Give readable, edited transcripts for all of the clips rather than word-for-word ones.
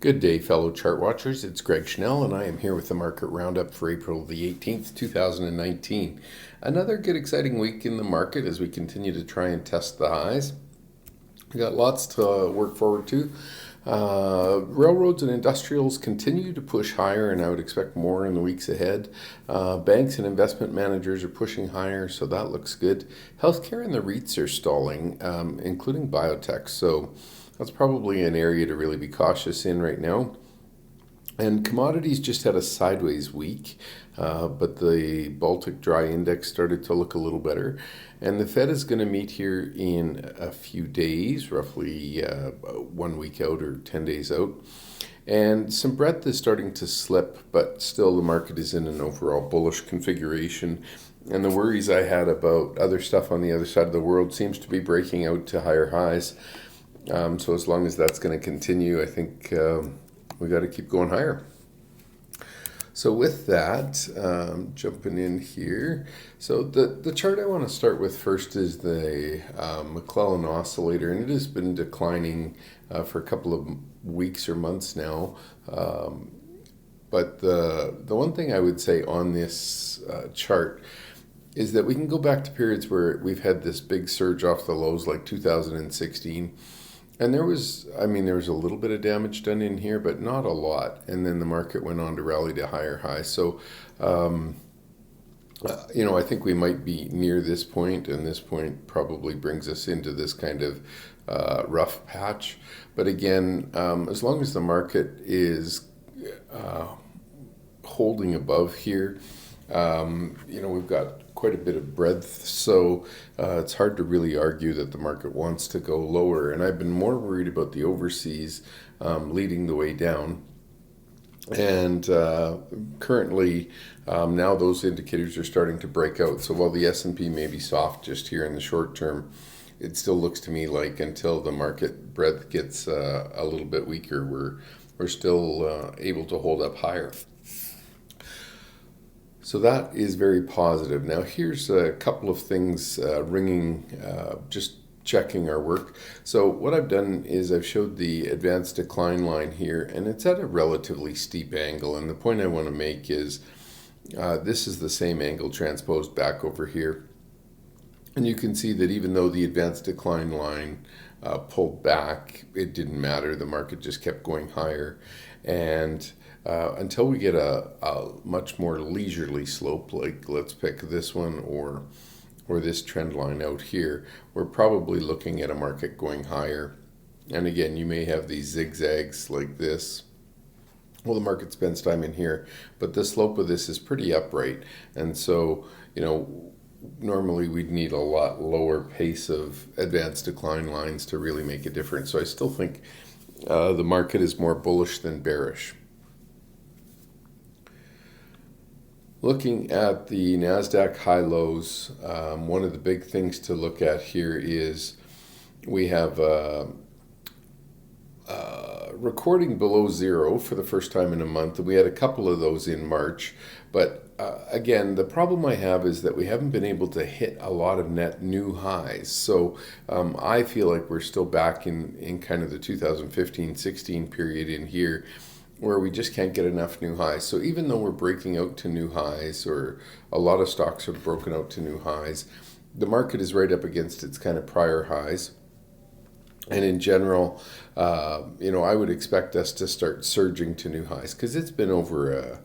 Good day, fellow chart watchers. It's Greg Schnell, and I am here with the market roundup for April the 18th, 2019. Another good, exciting week in the market as we continue to try and test the highs. We got lots to work forward to. Railroads and industrials continue to push higher, and I would expect more in the weeks ahead. Banks and investment managers are pushing higher, so that looks good. Healthcare and the REITs are stalling, including biotech. So that's probably an area to really be cautious in right now. And commodities just had a sideways week, but the Baltic Dry Index started to look a little better. And the Fed is going to meet here in a few days, roughly 1 week out or 10 days out. And some breadth is starting to slip, but still the market is in an overall bullish configuration. And the worries I had about other stuff on the other side of the world seems to be breaking out to higher highs. So as long as that's going to continue, I think we got to keep going higher. So with that, jumping in here. So the chart I want to start with first is the McClellan oscillator, and it has been declining for a couple of weeks or months now. But the one thing I would say on this chart is that we can go back to periods where we've had this big surge off the lows like 2016. And there was a little bit of damage done in here, but not a lot. And then the market went on to rally to higher highs. So, I think we might be near this point, and this point probably brings us into this kind of rough patch. But again, as long as the market is holding above here, we've got quite a bit of breadth, so it's hard to really argue that the market wants to go lower. And I've been more worried about the overseas leading the way down. And currently, now those indicators are starting to break out. So while the S&P may be soft just here in the short term, it still looks to me like until the market breadth gets a little bit weaker, we're still able to hold up higher. So that is very positive. Now here's a couple of things just checking our work. So what I've done is I've showed the advanced decline line here, and it's at a relatively steep angle. And the point I want to make is this is the same angle transposed back over here. And you can see that even though the advanced decline line pulled back, it didn't matter. The market just kept going higher. And until we get a much more leisurely slope, like let's pick this one or this trend line out here, we're probably looking at a market going higher. And again, you may have these zigzags like this. Well, the market spends time in here, but the slope of this is pretty upright. And so, normally we'd need a lot lower pace of advanced decline lines to really make a difference. So I still think the market is more bullish than bearish. Looking at the NASDAQ high lows, one of the big things to look at here is we have recording below zero for the first time in a month. We had a couple of those in March. But again, the problem I have is that we haven't been able to hit a lot of net new highs. So I feel like we're still back in kind of the 2015-16 period in here, where we just can't get enough new highs. So even though we're breaking out to new highs, or a lot of stocks have broken out to new highs, the market is right up against its kind of prior highs. And in general, I would expect us to start surging to new highs, because it's been over a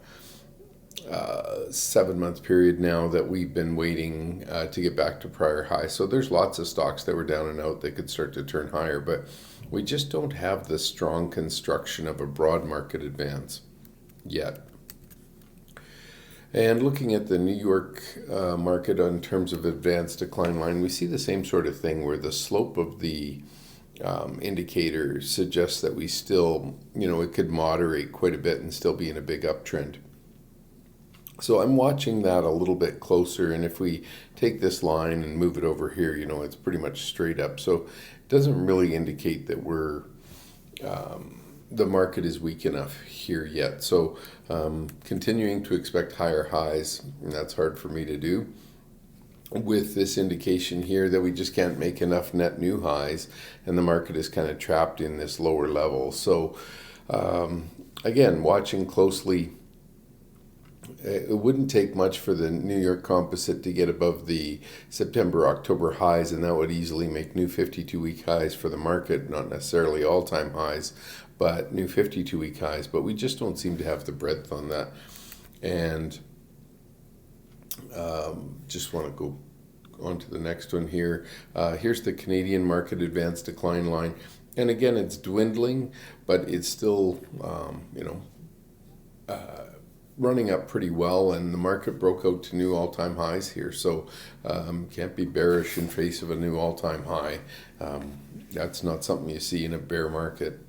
7-month period now that we've been waiting to get back to prior highs. So there's lots of stocks that were down and out that could start to turn higher, but we just don't have the strong construction of a broad market advance yet. And looking at the New York market in terms of advanced decline line, we see the same sort of thing where the slope of the indicator suggests that we still, it could moderate quite a bit and still be in a big uptrend. So I'm watching that a little bit closer, and if we take this line and move it over here, it's pretty much straight up. So it doesn't really indicate that the market is weak enough here yet. So continuing to expect higher highs, and that's hard for me to do, with this indication here that we just can't make enough net new highs, and the market is kind of trapped in this lower level. So Again, watching closely. It wouldn't take much for the New York Composite to get above the September-October highs, and that would easily make new 52-week highs for the market, not necessarily all-time highs, but new 52-week highs. But we just don't seem to have the breadth on that. And just want to go on to the next one here. Here's the Canadian market advanced decline line. And again, it's dwindling, but it's still, running up pretty well, and the market broke out to new all-time highs here, so can't be bearish in face of a new all-time high. That's not something you see in a bear market.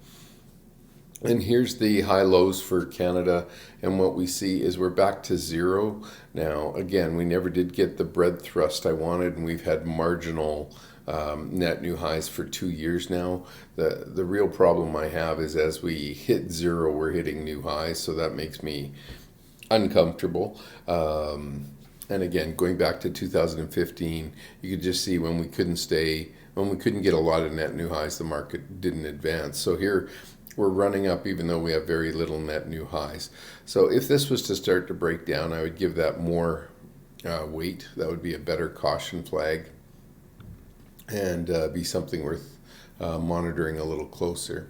And here's the high lows for Canada, and what we see is we're back to zero. Now, again, we never did get the bread thrust I wanted, and we've had marginal net new highs for 2 years now. The real problem I have is as we hit zero, we're hitting new highs, so that makes me uncomfortable. And again, going back to 2015, you could just see when we couldn't get a lot of net new highs, the market didn't advance. So here we're running up even though we have very little net new highs. So if this was to start to break down, I would give that more weight. That would be a better caution flag and be something worth monitoring a little closer.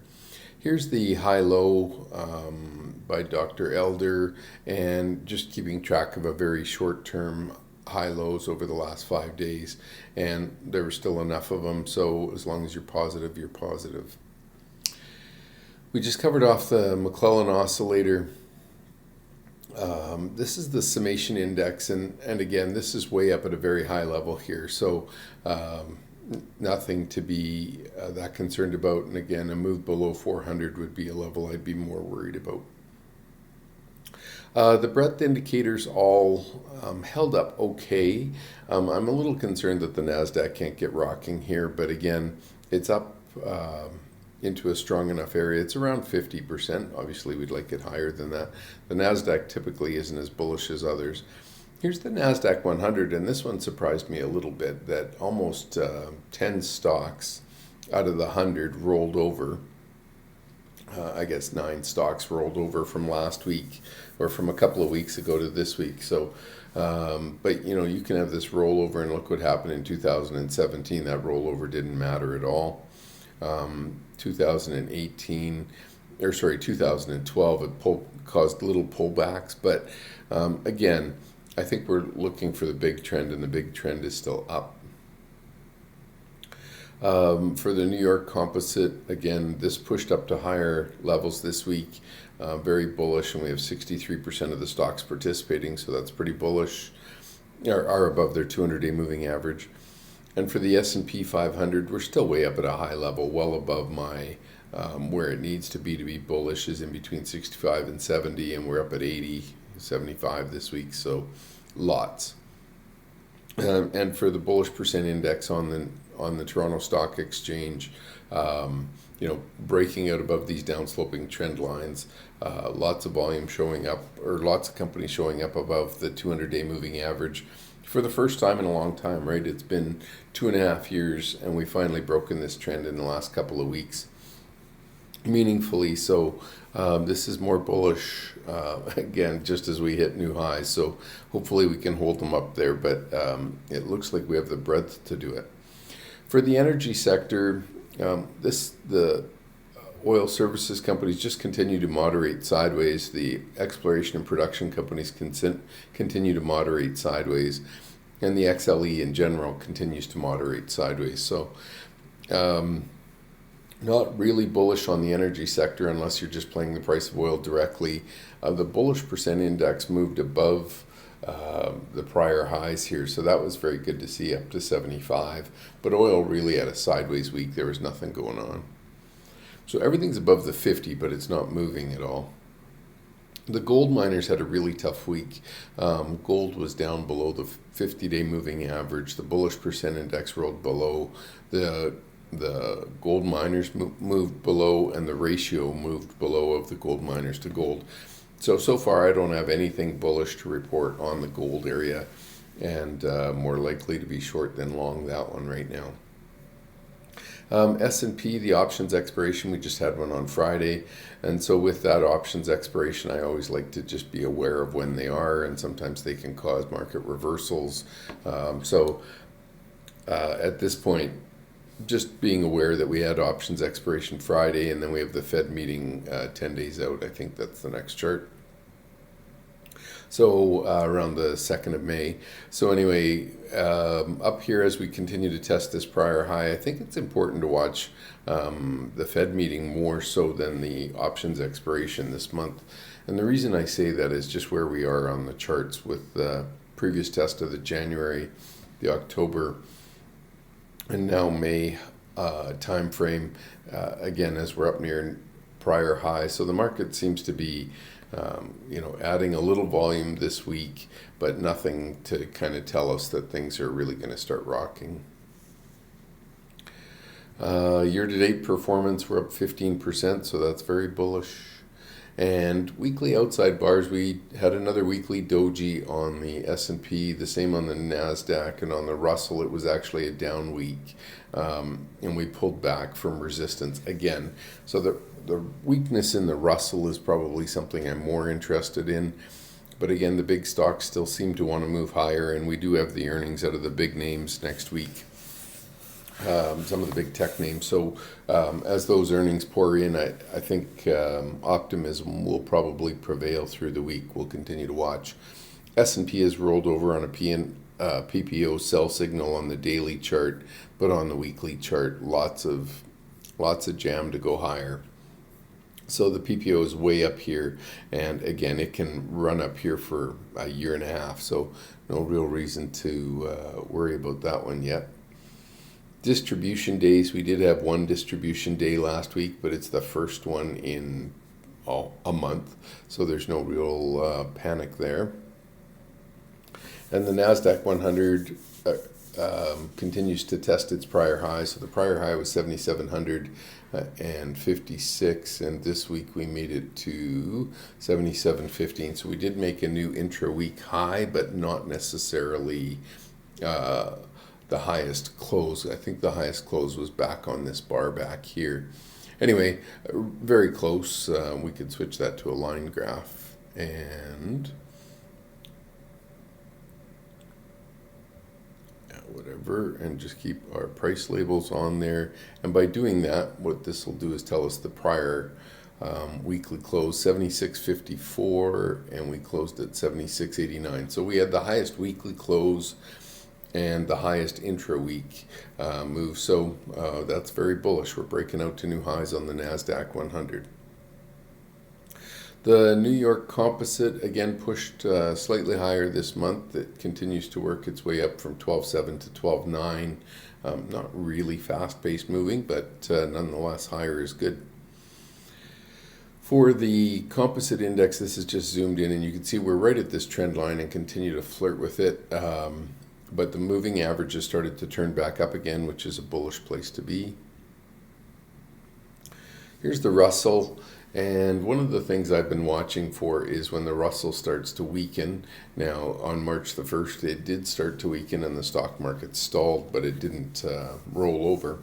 Here's the high-low by Dr. Elder, and just keeping track of a very short-term high-lows over the last 5 days. And there were still enough of them, so as long as you're positive, you're positive. We just covered off the McClellan oscillator. This is the summation index, and again, this is way up at a very high level here. So nothing to be that concerned about. And again, a move below 400 would be a level I'd be more worried about. The breadth indicators all held up okay. I'm a little concerned that the NASDAQ can't get rocking here, but again, it's up into a strong enough area. It's around 50%. Obviously, we'd like it higher than that. The NASDAQ typically isn't as bullish as others. Here's the NASDAQ 100, and this one surprised me a little bit, that almost 10 stocks out of the 100 rolled over. I guess 9 stocks rolled over from last week or from a couple of weeks ago to this week. So, but you can have this rollover, and look what happened in 2017. That rollover didn't matter at all. 2012, it caused little pullbacks, but again, I think we're looking for the big trend, and the big trend is still up. For the New York Composite, again, this pushed up to higher levels this week, very bullish, and we have 63% of the stocks participating, so that's pretty bullish, are above their 200-day moving average. And for the S&P 500, we're still way up at a high level, well above my where it needs to be bullish is in between 65 and 70, and we're up at 80, 75 this week, so lots. And for the bullish percent index on the Toronto Stock Exchange, breaking out above these downsloping trend lines, lots of volume showing up, or lots of companies showing up above the 200-day moving average for the first time in a long time, right? It's been 2.5 years, and we finally broken this trend in the last couple of weeks meaningfully. So this is more bullish, again, just as we hit new highs. So hopefully we can hold them up there, but it looks like we have the breadth to do it. For the energy sector, the oil services companies just continue to moderate sideways. The exploration and production companies continue to moderate sideways, and the XLE in general continues to moderate sideways. So not really bullish on the energy sector unless you're just playing the price of oil directly. The bullish percent index moved above the prior highs here, so that was very good to see, up to 75. But oil really had a sideways week. There was nothing going on. So everything's above the 50, but it's not moving at all. The gold miners had a really tough week. Gold was down below the 50-day moving average. The bullish percent index rolled below. The gold miners moved below, and the ratio moved below of the gold miners to gold. So far I don't have anything bullish to report on the gold area, and more likely to be short than long that one right now. S&P, the options expiration, we just had one on Friday. And so with that options expiration, I always like to just be aware of when they are, and sometimes they can cause market reversals. At this point, just being aware that we had options expiration Friday, and then we have the Fed meeting 10 days out. I think that's the next chart. So around the 2nd of May. So anyway, up here as we continue to test this prior high, I think it's important to watch the Fed meeting more so than the options expiration this month. And the reason I say that is just where we are on the charts with the previous test of the January, the October, and now May time frame. Again, as we're up near prior high, so the market seems to be adding a little volume this week, but nothing to kind of tell us that things are really going to start rocking. Year-to-date performance, we're up 15%, so that's very bullish. And weekly outside bars, we had another weekly doji on the S&P, the same on the NASDAQ, and on the Russell, it was actually a down week. And we pulled back from resistance again. So the weakness in the Russell is probably something I'm more interested in. But again, the big stocks still seem to want to move higher, and we do have the earnings out of the big names next week. Some of the big tech names. So as those earnings pour in, I think optimism will probably prevail through the week. We'll continue to watch. S&P has rolled over on a PPO sell signal on the daily chart, but on the weekly chart, lots of jam to go higher. So the PPO is way up here, and again, it can run up here for a year and a half. So no real reason to worry about that one yet. Distribution days, we did have one distribution day last week, but it's the first one in a month, so there's no real panic there. And the NASDAQ 100 continues to test its prior high. So the prior high was 7,756, and this week we made it to 7,715. So we did make a new intra-week high, but not necessarily the highest close. I think the highest close was back on this bar back here. Anyway, very close. We could switch that to a line graph and whatever, and just keep our price labels on there. And by doing that, what this will do is tell us the prior weekly close, 76.54, and we closed at 76.89. So we had the highest weekly close and the highest intra-week move. So that's very bullish. We're breaking out to new highs on the NASDAQ 100. The New York Composite, again, pushed slightly higher this month. It continues to work its way up from 12.7 to 12.9. Not really fast-paced moving, but nonetheless, higher is good. For the composite index, this is just zoomed in, and you can see we're right at this trend line and continue to flirt with it. But the moving average has started to turn back up again, which is a bullish place to be. Here's the Russell. And one of the things I've been watching for is when the Russell starts to weaken. Now, on March the 1st, it did start to weaken and the stock market stalled, but it didn't roll over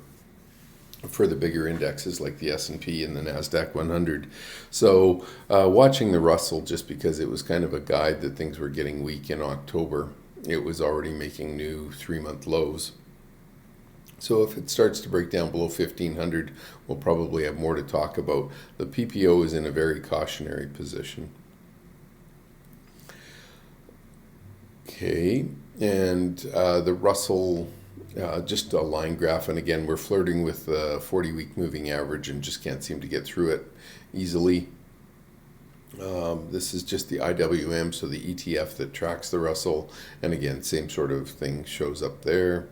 for the bigger indexes like the S&P and the NASDAQ 100. So watching the Russell, just because it was kind of a guide that things were getting weak in October, it was already making new 3-month lows. So if it starts to break down below 1,500, we'll probably have more to talk about. The PPO is in a very cautionary position. Okay, and the Russell, just a line graph, and again, we're flirting with the 40-week moving average and just can't seem to get through it easily. This is just the IWM, so the ETF that tracks the Russell, and again, same sort of thing shows up there.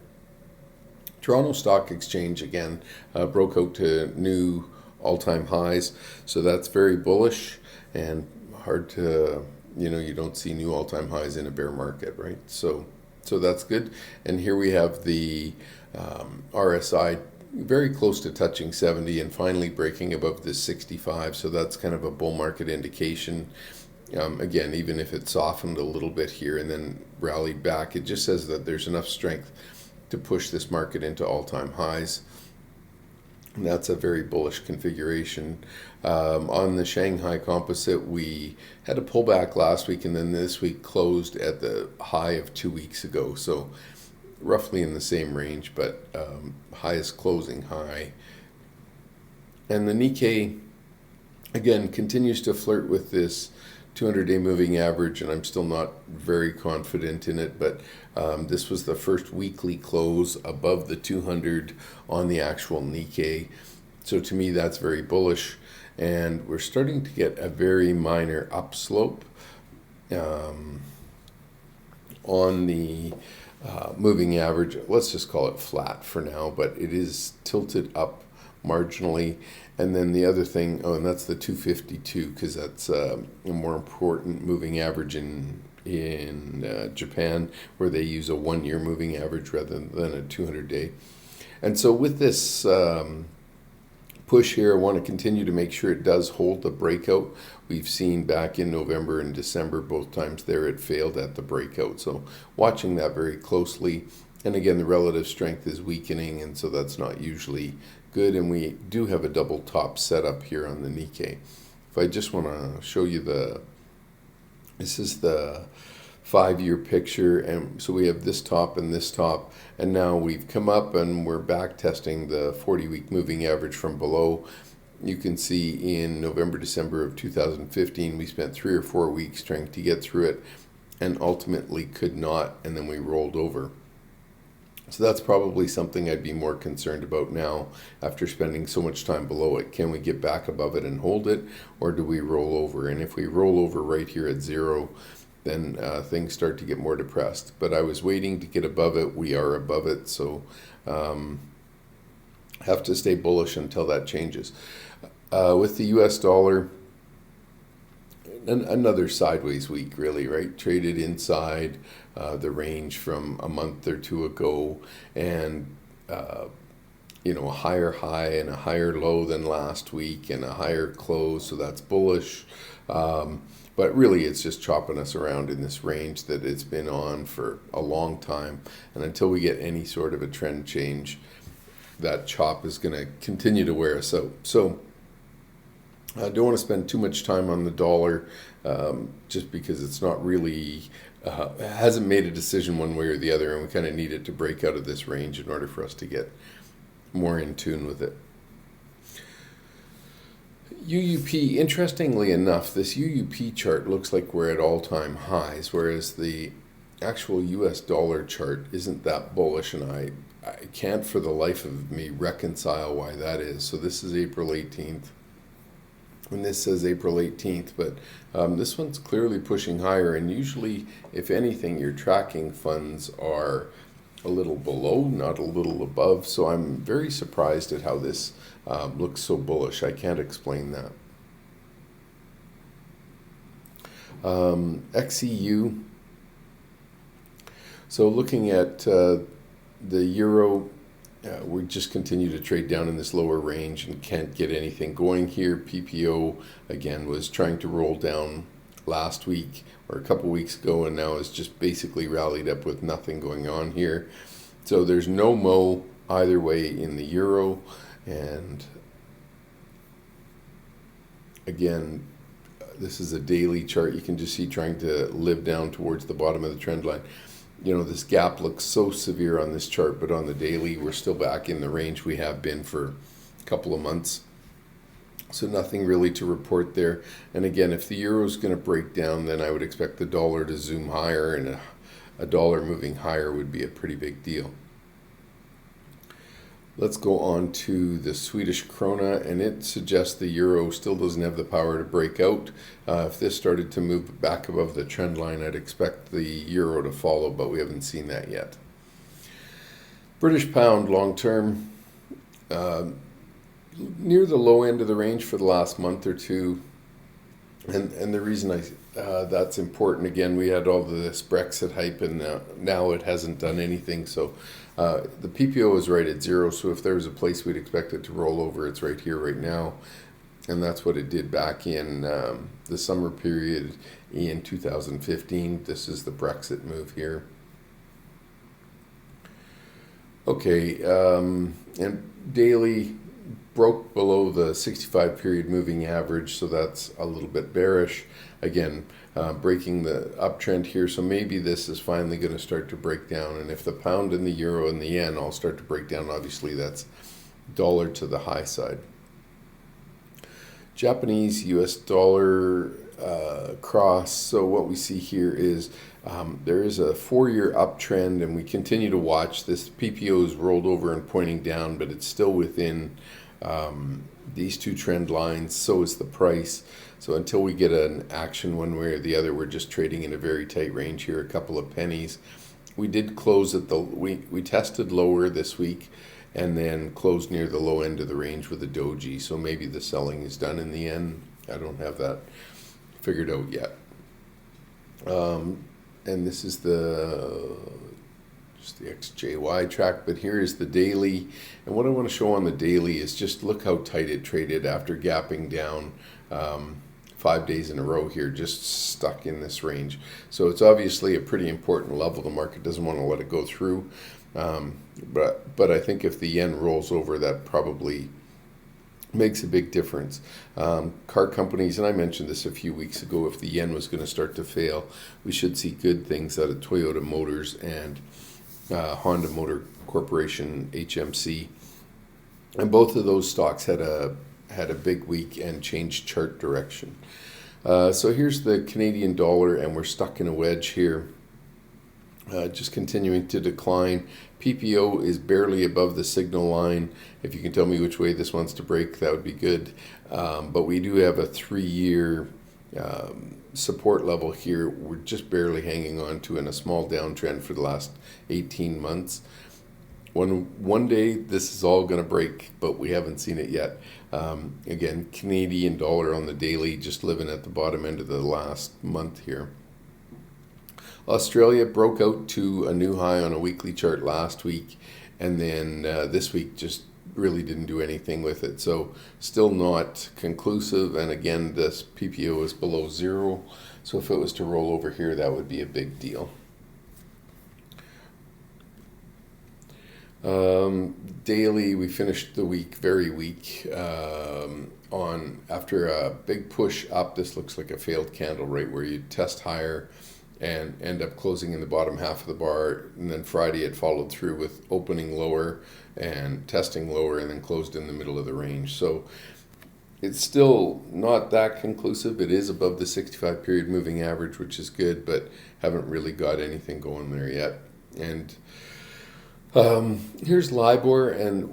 Toronto Stock Exchange, again, broke out to new all-time highs, so that's very bullish and hard to, you don't see new all-time highs in a bear market, right? So that's good. And here we have the RSI very close to touching 70 and finally breaking above this 65, so that's kind of a bull market indication. Again, even if it softened a little bit here and then rallied back, it just says that there's enough strength to push this market into all-time highs. And that's a very bullish configuration. On the Shanghai Composite, we had a pullback last week, and then this week closed at the high of 2 weeks ago. So roughly in the same range, but highest closing high. And the Nikkei, again, continues to flirt with this 200-day moving average, and I'm still not very confident in it, but this was the first weekly close above the 200 on the actual Nikkei. So to me, that's very bullish, and we're starting to get a very minor upslope on the moving average. Let's just call it flat for now, but it is tilted up marginally. And then the other thing, and that's the 252, because that's a more important moving average in Japan, where they use a 1-year moving average rather than a 200-day. And so with this push here, I want to continue to make sure it does hold the breakout. We've seen back in November and December, both times there it failed at the breakout. So watching that very closely. And again, the relative strength is weakening, and so that's not usually good. And we do have a double top setup here on the Nikkei. If I just want to show you this is the 5-year picture, and so we have this top and this top, and now we've come up and we're back testing the 40-week moving average from below. You can see in November, December of 2015, we spent 3 or 4 weeks trying to get through it and ultimately could not, and then we rolled over. So that's probably something I'd be more concerned about now after spending so much time below it. Can we get back above it and hold it, or do we roll over? And if we roll over right here at 0, then things start to get more depressed. But I was waiting to get above it. We are above it, so have to stay bullish until that changes. With the US dollar, another sideways week, really, right? Traded inside the range from a month or two ago, and a higher high and a higher low than last week, and a higher close, so that's bullish. But really, it's just chopping us around in this range that it's been on for a long time, and until we get any sort of a trend change, that chop is going to continue to wear us out. So I don't want to spend too much time on the dollar, just because it's not really, hasn't made a decision one way or the other, and we kind of need it to break out of this range in order for us to get more in tune with it. UUP, interestingly enough, this UUP chart looks like we're at all-time highs, whereas the actual US dollar chart isn't that bullish, and I can't for the life of me reconcile why that is. So this is April 18th. And this says April 18th, but this one's clearly pushing higher, and usually, if anything, your tracking funds are a little below, not a little above, so I'm very surprised at how this looks so bullish. I can't explain that. XEU, so looking at the euro, we just continue to trade down in this lower range and can't get anything going here. PPO, again, was trying to roll down last week or a couple weeks ago, and now is just basically rallied up with nothing going on here. So there's no mo either way in the euro, and again, this is a daily chart. You can just see trying to live down towards the bottom of the trend line. This gap looks so severe on this chart, but on the daily, we're still back in the range we have been for a couple of months. So nothing really to report there. And again, if the euro is going to break down, then I would expect the dollar to zoom higher, and a dollar moving higher would be a pretty big deal. Let's go on to the Swedish krona, and it suggests the euro still doesn't have the power to break out. If this started to move back above the trend line, I'd expect the euro to follow, but we haven't seen that yet. British pound long term, near the low end of the range for the last month or two. And the reason that's important, again, we had all this Brexit hype, and now it hasn't done anything. So the PPO is right at 0, so if there's a place we'd expect it to roll over, it's right here, right now. And that's what it did back in the summer period in 2015. This is the Brexit move here. Okay, and daily broke below the 65 period moving average, so that's a little bit bearish. Again, breaking the uptrend here, so maybe this is finally going to start to break down. And if the pound and the euro and the yen all start to break down, obviously that's dollar to the high side. Japanese US dollar cross. So what we see here is there is a 4-year uptrend, and we continue to watch this. PPO is rolled over and pointing down, but it's still within these two trend lines. So is the price. So until we get an action one way or the other, we're just trading in a very tight range here, a couple of pennies. We did close at we tested lower this week and then closed near the low end of the range with a doji. So maybe the selling is done in the end. I don't have that figured out yet. And this is just the XJY track, but here is the daily. And what I want to show on the daily is just look how tight it traded after gapping down 5 days in a row here, just stuck in this range. So it's obviously a pretty important level. The market doesn't want to let it go through. But I think if the yen rolls over, that probably makes a big difference. Car companies, and I mentioned this a few weeks ago, if the yen was going to start to fail, we should see good things out of Toyota Motors and Honda Motor Corporation, HMC. And both of those stocks had a big week and changed chart direction. So here's the Canadian dollar, and we're stuck in a wedge here. Just continuing to decline. PPO is barely above the signal line. If you can tell me which way this wants to break, that would be good. But we do have a 3-year support level here. We're just barely hanging on to in a small downtrend for the last 18 months. One day this is all going to break, but we haven't seen it yet. Again, Canadian dollar on the daily, just living at the bottom end of the last month here. Australia broke out to a new high on a weekly chart last week, and then this week just really didn't do anything with it. So still not conclusive, and again, this PPO is below zero. So if it was to roll over here, that would be a big deal. Daily, we finished the week very weak after a big push up. This looks like a failed candle, right, where you test higher and end up closing in the bottom half of the bar. And then Friday it followed through with opening lower and testing lower, and then closed in the middle of the range. So it's still not that conclusive. It is above the 65 period moving average, which is good, but haven't really got anything going there yet. And here's LIBOR, and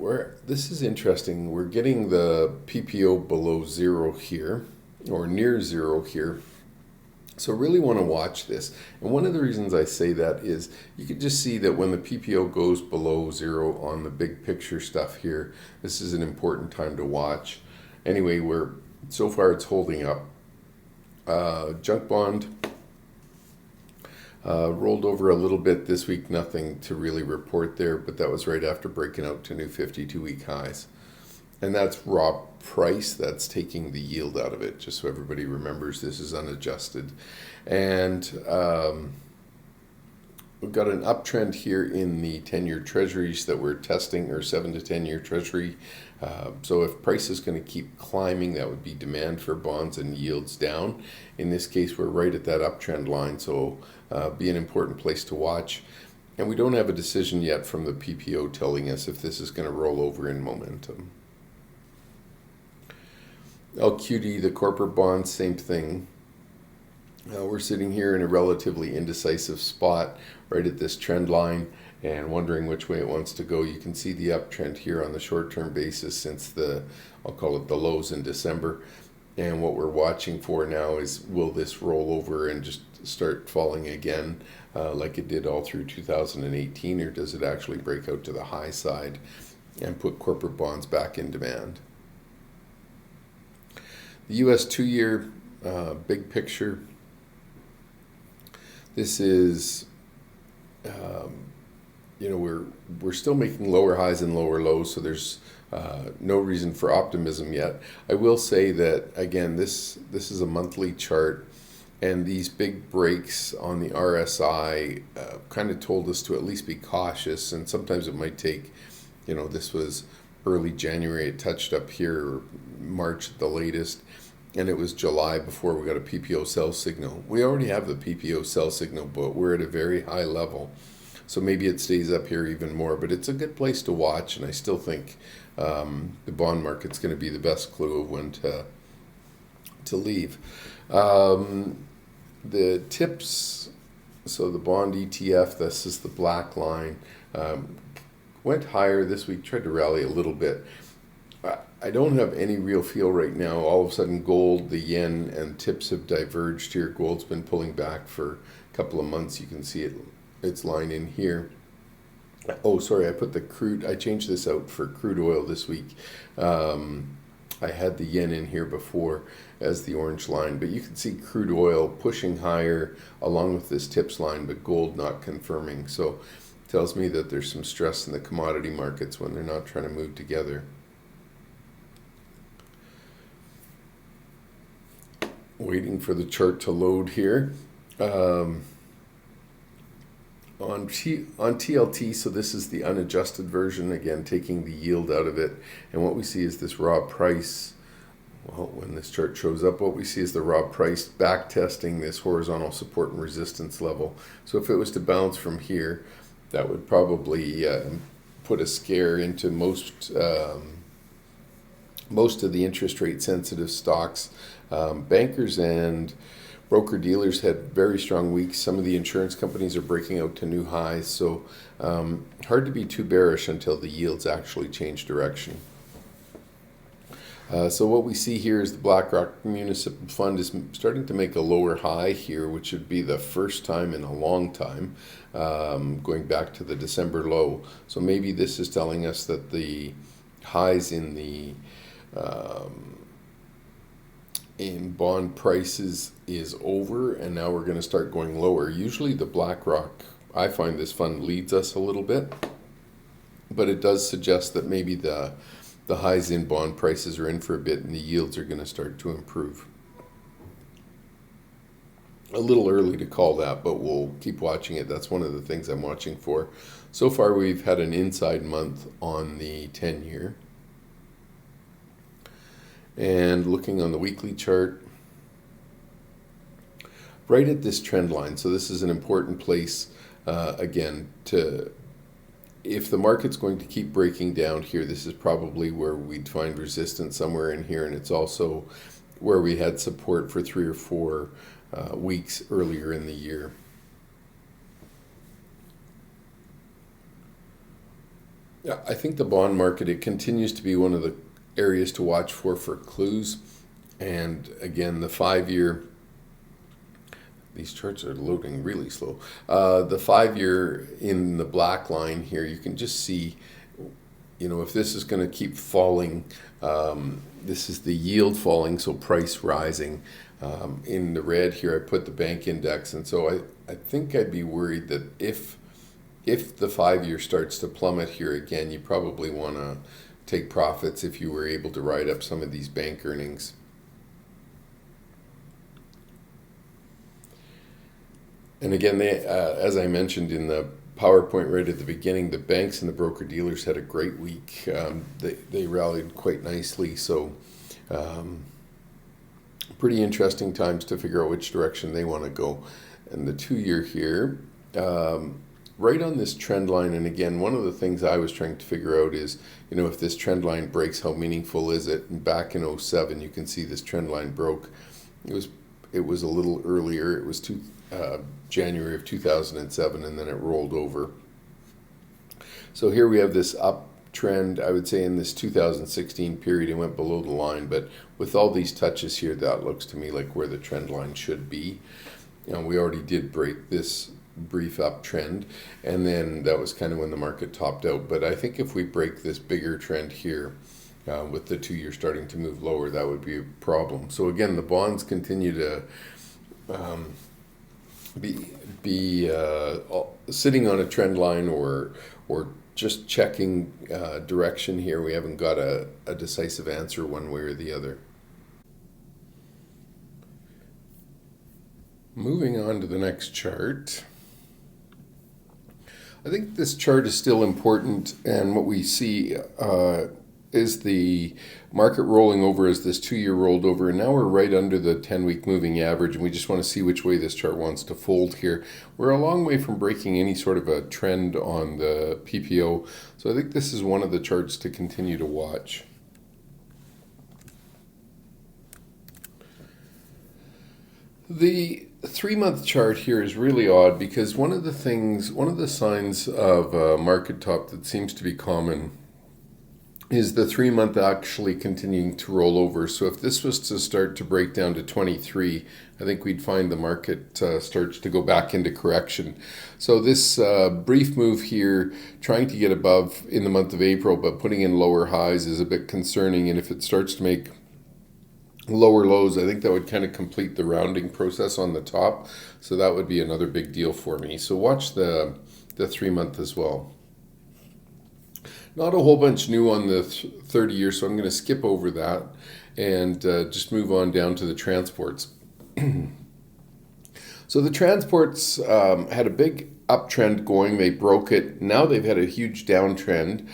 this is interesting. We're getting the PPO below zero here, or near zero here. So really want to watch this. And one of the reasons I say that is you can just see that when the PPO goes below zero on the big picture stuff here, this is an important time to watch. Anyway, so far it's holding up. Junk bond rolled over a little bit this week, nothing to really report there, but that was right after breaking out to new 52-week highs. And that's raw price, that's taking the yield out of it, just so everybody remembers this is unadjusted. And we've got an uptrend here in the 10-year treasuries that we're testing, or 7 to 10-year treasury. So if price is going to keep climbing, that would be demand for bonds and yields down. In this case, we're right at that uptrend line, so be an important place to watch. And we don't have a decision yet from the PPO telling us if this is going to roll over in momentum. LQD, the corporate bonds, same thing. We're sitting here in a relatively indecisive spot right at this trend line and wondering which way it wants to go. You can see the uptrend here on the short-term basis since I'll call it the lows in December. And what we're watching for now is, will this roll over and just start falling again like it did all through 2018, or does it actually break out to the high side and put corporate bonds back in demand? The US 2-year big picture. This is, we're still making lower highs and lower lows, so there's no reason for optimism yet. I will say that, again, this is a monthly chart, and these big breaks on the RSI kind of told us to at least be cautious, and sometimes it might take, this was early January. It touched up here March at the latest, and it was July before we got a PPO sell signal. We already have the PPO sell signal, but we're at a very high level. So maybe it stays up here even more, but it's a good place to watch, and I still think the bond market's going to be the best clue of when to leave. The tips, so the bond ETF, this is the black line, went higher this week, tried to rally a little bit. I don't have any real feel right now. All of a sudden, gold, the yen, and tips have diverged here. Gold's been pulling back for a couple of months. You can see its line in here. Oh, sorry, I put the crude, I changed this out for crude oil this week. I had the yen in here before as the orange line, but you can see crude oil pushing higher along with this tips line, but gold not confirming. So it tells me that there's some stress in the commodity markets when they're not trying to move together. Waiting for the chart to load here. On TLT, so this is the unadjusted version, again taking the yield out of it, and what we see is this raw price. Well, when this chart shows up, what we see is the raw price back testing this horizontal support and resistance level. So if it was to bounce from here, that would probably put a scare into most of the interest rate sensitive stocks. Bankers and broker dealers had very strong weeks. Some of the insurance companies are breaking out to new highs, so hard to be too bearish until the yields actually change direction. So what we see here is the BlackRock Municipal Fund is starting to make a lower high here, which would be the first time in a long time, going back to the December low. So maybe this is telling us that the highs in bond prices is over, and now we're going to start going lower. Usually the BlackRock, I find this fund leads us a little bit, but it does suggest that maybe the highs in bond prices are in for a bit and the yields are going to start to improve. A little early to call that, but we'll keep watching it. That's one of the things I'm watching for. So far we've had an inside month on the 10-year. And looking on the weekly chart, right at this trend line. So this is an important place, again, if the market's going to keep breaking down here, this is probably where we'd find resistance somewhere in here. And it's also where we had support for 3 or 4 weeks earlier in the year. Yeah, I think the bond market, it continues to be one of the areas to watch for clues. And again, the 5-year, these charts are loading really slow. The 5-year in the black line here, you can just see, if this is going to keep falling, this is the yield falling, so price rising. In the red here, I put the bank index, and so I think I'd be worried that if the 5-year starts to plummet here again, you probably want to take profits if you were able to ride up some of these bank earnings. And again, as I mentioned in the PowerPoint right at the beginning, the banks and the broker dealers had a great week. They rallied quite nicely, so pretty interesting times to figure out which direction they want to go. And the 2-year here, right on this trend line, and again, one of the things I was trying to figure out is, if this trend line breaks, how meaningful is it? And back in 2007, you can see this trend line broke. It was a little earlier. It was January of 2007, and then it rolled over. So here we have this uptrend. I would say in this 2016 period, it went below the line, but with all these touches here, that looks to me like where the trend line should be. We already did break this brief uptrend, and then that was kind of when the market topped out. But I think if we break this bigger trend here, with the 2-year starting to move lower, that would be a problem. So again, the bonds continue to be sitting on a trend line or just checking direction here. We haven't got a decisive answer one way or the other. Moving on to the next chart. I think this chart is still important, and what we see is the market rolling over as this 2-year rolled over, and now we're right under the 10-week moving average, and we just want to see which way this chart wants to fold here. We're a long way from breaking any sort of a trend on the PPO, so I think this is one of the charts to continue to watch. The 3-month chart here is really odd because one of the signs of a market top that seems to be common is the 3-month actually continuing to roll over. So if this was to start to break down to 23, I think we'd find the market starts to go back into correction. So this brief move here, trying to get above in the month of April, but putting in lower highs is a bit concerning. And if it starts to make lower lows, I think that would kind of complete the rounding process on the top. So that would be another big deal for me. So watch the 3-month as well. Not a whole bunch new on the 30 year, so I'm going to skip over that and just move on down to the transports. So the transports had a big uptrend going. They broke it. Now they've had a huge downtrend.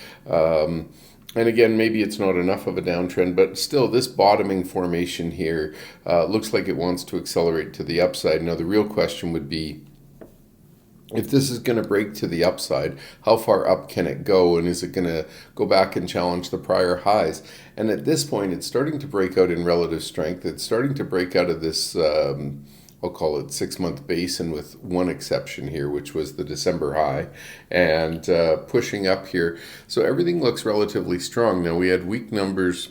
And again, maybe it's not enough of a downtrend, but still this bottoming formation here looks like it wants to accelerate to the upside. Now the real question would be, if this is going to break to the upside, how far up can it go? And is it going to go back and challenge the prior highs? And at this point, it's starting to break out in relative strength. It's starting to break out of this, I'll call it 6-month basin, with one exception here, which was the December high, and pushing up here. So everything looks relatively strong. Now we had weak numbers,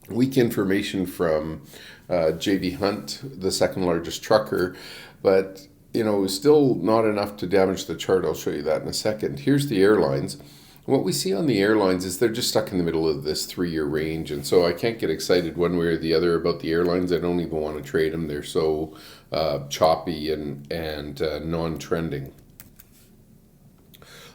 weak information from J.B. Hunt, the second largest trucker, but it was still not enough to damage the chart. I'll show you that in a second. Here's the airlines. What we see on the airlines is they're just stuck in the middle of this 3-year range, and so I can't get excited one way or the other about the airlines. I don't even want to trade them. They're so choppy and non-trending.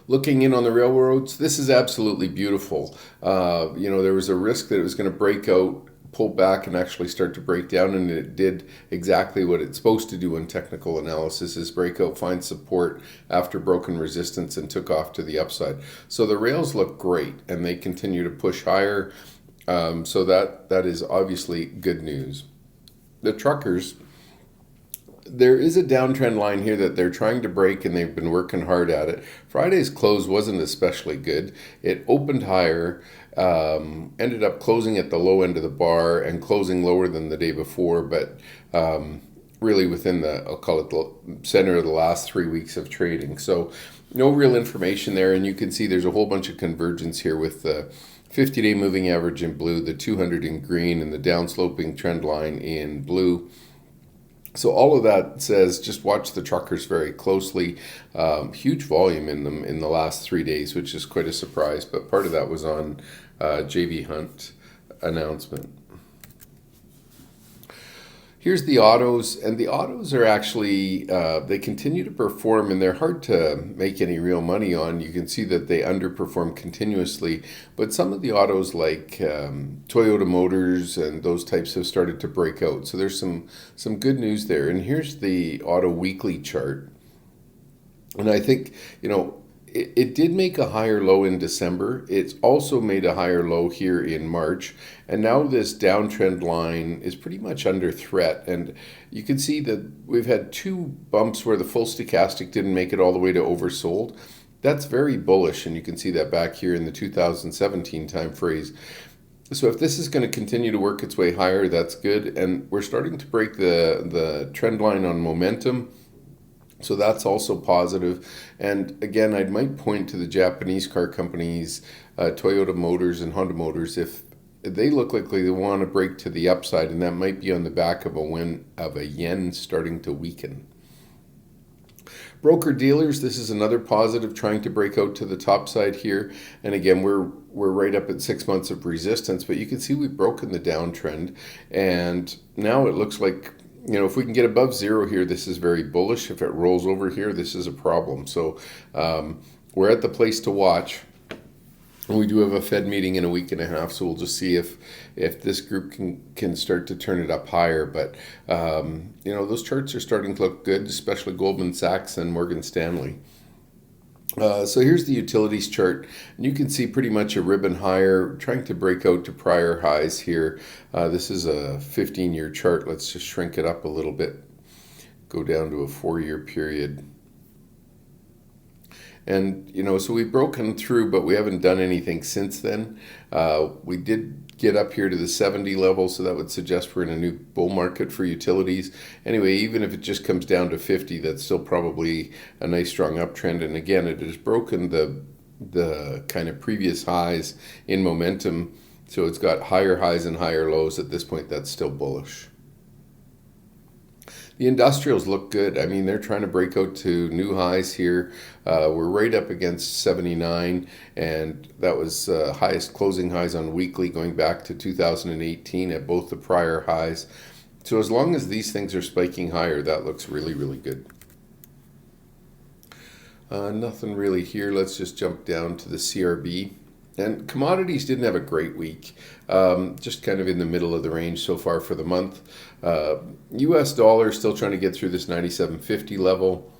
Looking in on the railroads, this is absolutely beautiful. There was a risk that it was going to break out, pull back, and actually start to break down, and it did exactly what it's supposed to do in technical analysis, is break out, find support after broken resistance, and took off to the upside. So the rails look great, and they continue to push higher, so that is obviously good news. The truckers, there is a downtrend line here that they're trying to break, and they've been working hard at it. Friday's close wasn't especially good. It opened higher, ended up closing at the low end of the bar and closing lower than the day before, but really within I'll call it the center of the last 3 weeks of trading. So no real information there, and you can see there's a whole bunch of convergence here with the 50-day moving average in blue, the 200 in green, and the downsloping trend line in blue. So all of that says just watch the truckers very closely. Huge volume in them in the last 3 days, which is quite a surprise, but part of that was on J.B. Hunt announcement. Here's the autos, and the autos are actually, they continue to perform, and they're hard to make any real money on. You can see that they underperform continuously, but some of the autos like Toyota Motors and those types have started to break out. So there's some good news there. And here's the auto weekly chart. And I think, it did make a higher low in December. It's also made a higher low here in March. And now this downtrend line is pretty much under threat. And you can see that we've had 2 bumps where the full stochastic didn't make it all the way to oversold. That's very bullish, and you can see that back here in the 2017 time phrase. So if this is going to continue to work its way higher, that's good. And we're starting to break the trend line on momentum. So that's also positive. And again, I might point to the Japanese car companies, Toyota Motors and Honda Motors, if they look like they want to break to the upside, and that might be on the back of a yen starting to weaken. Broker dealers, this is another positive, trying to break out to the top side here. And again, we're right up at 6 months of resistance, but you can see we've broken the downtrend, and now it looks like, if we can get above 0 here, this is very bullish. If it rolls over here, this is a problem. So we're at the place to watch. We do have a Fed meeting in a week and a half, so we'll just see if this group can start to turn it up higher. But, those charts are starting to look good, especially Goldman Sachs and Morgan Stanley. So here's the utilities chart, and you can see pretty much a ribbon higher, trying to break out to prior highs here. This is a 15-year chart. Let's just shrink it up a little bit, go down to a 4-year period. And, so we've broken through, but we haven't done anything since then. We did get up here to the 70 level, so that would suggest we're in a new bull market for utilities. Anyway, even if it just comes down to 50, that's still probably a nice strong uptrend. And again, it has broken the kind of previous highs in momentum, so it's got higher highs and higher lows. At this point, that's still bullish. The industrials look good. I mean, they're trying to break out to new highs here. We're right up against 79, and that was highest closing highs on weekly going back to 2018 at both the prior highs. So as long as these things are spiking higher, that looks really, really good. Nothing really here. Let's just jump down to the CRB. And commodities didn't have a great week, just kind of in the middle of the range so far for the month. US dollar still trying to get through this 97.50 level.